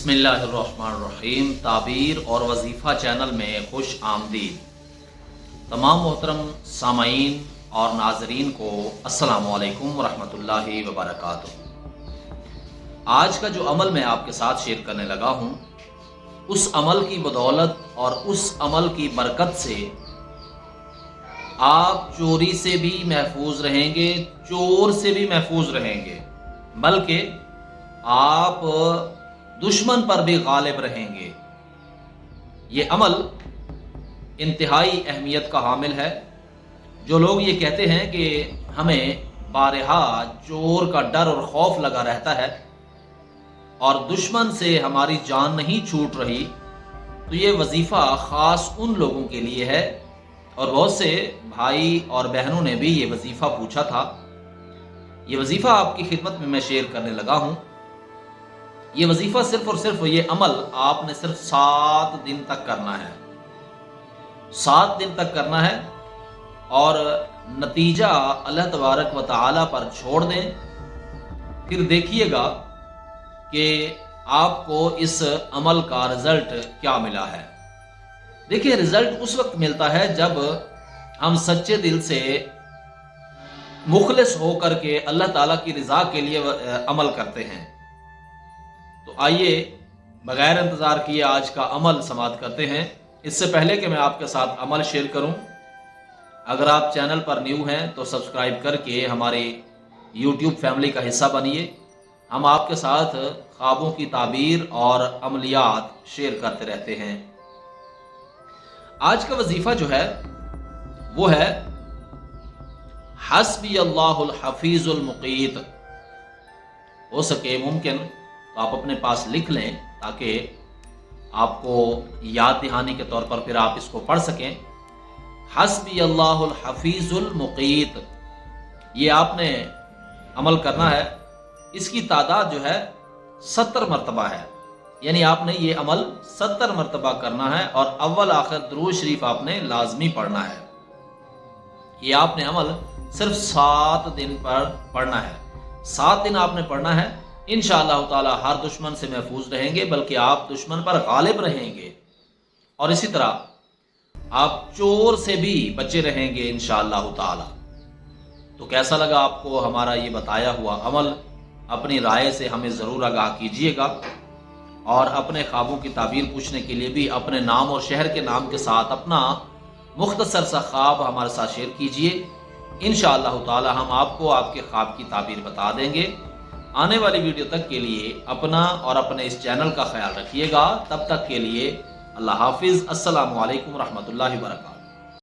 बिस्मिल्लाहिर्रहमानिर्रहीम। ताबीर और वजीफ़ा चैनल में खुश आमदीद। तमाम मोहतरम सामाईन और नाजरीन को अस्सलामु अलैकुम वरहमतुल्लाहि वबरकातुहू। आज का जो अमल मैं आपके साथ शेयर करने लगा हूँ, उस अमल की बदौलत और उस अमल की बरकत से आप चोरी से भी महफूज रहेंगे, चोर से भी महफूज रहेंगे, बल्कि आप दुश्मन पर भी गालिब रहेंगे। ये अमल इंतहाई अहमियत का हामिल है। जो लोग ये कहते हैं कि हमें बारहा चोर का डर और खौफ लगा रहता है और दुश्मन से हमारी जान नहीं छूट रही, तो ये वजीफ़ा ख़ास उन लोगों के लिए है। और बहुत से भाई और बहनों ने भी ये वजीफ़ा पूछा था। ये वजीफ़ा आपकी खिदमत में मैं शेयर करने लगा हूँ। ये वजीफ़ा सिर्फ और सिर्फ ये अमल आपने सिर्फ 7 दिन तक करना है। 7 दिन तक करना है और नतीजा अल्लाह तबारक व तआला पर छोड़ दें। फिर देखिएगा कि आपको इस अमल का रिजल्ट क्या मिला है। देखिए, रिजल्ट उस वक्त मिलता है जब हम सच्चे दिल से मुखलिस होकर के अल्लाह ताला की रज़ा के लिए अमल करते हैं। तो आइए बगैर इंतज़ार किए आज का अमल समाप्त करते हैं। इससे पहले कि मैं आपके साथ अमल शेयर करूं, अगर आप चैनल पर न्यू हैं तो सब्सक्राइब करके हमारे YouTube फैमिली का हिस्सा बनिए। हम आपके साथ ख्वाबों की ताबीर और अमलियात शेयर करते रहते हैं। आज का वजीफ़ा जो है वो है हस्बी अल्लाहुल हफीजुल मुक़ीत। हो सके मुमकिन तो आप अपने पास लिख लें ताकि आपको याद दहानी के तौर पर फिर आप इसको पढ़ सकें। हस्बी अल्लाहुल हफीजुल मुक़ीत, ये आपने अमल करना है। इसकी तादाद जो है 70 मरतबा है, यानी आपने ये अमल 70 मरतबा करना है और अव्वल आखिर दुरूद शरीफ आपने लाजमी पढ़ना है। ये आपने अमल सिर्फ 7 दिन पर पढ़ना है। 7 दिन आपने पढ़ना है। इंशाअल्लाह ताला हर दुश्मन से महफूज रहेंगे, बल्कि आप दुश्मन पर गालिब रहेंगे और इसी तरह आप चोर से भी बचे रहेंगे इंशाअल्लाह ताला। तो कैसा लगा आपको हमारा ये बताया हुआ अमल? अपनी राय से हमें ज़रूर आगाह कीजिएगा और अपने ख्वाबों की ताबीर पूछने के लिए भी अपने नाम और शहर के नाम के साथ अपना मुख्तसर सा ख्वाब हमारे साथ शेयर कीजिए। इंशाअल्लाह ताला हम आपको आपके ख्वाब की ताबीर बता देंगे। आने वाली वीडियो तक के लिए अपना और अपने इस चैनल का ख्याल रखिएगा। तब तक के लिए अल्लाह हाफिज़। अस्सलामु अलैकुम रहमतुल्लाहि व बरकातहू।